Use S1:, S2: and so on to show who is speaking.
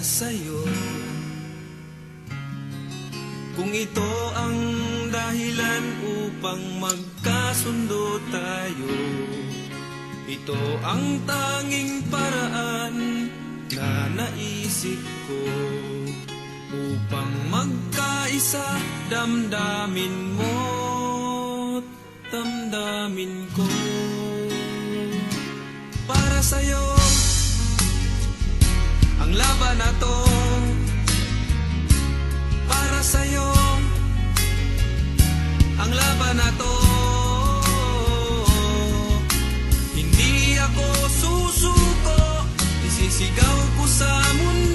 S1: sa'yo. Kung ito ang dahilan upang magkasundo tayo, ito ang tanging paraan na naisip ko upang magkaisa, damdamin mo't damdamin ko. Para sa'yo ang laban na to, para sa'yo ang laban na to. Hindi ako susuko, isisigaw ko sa mundo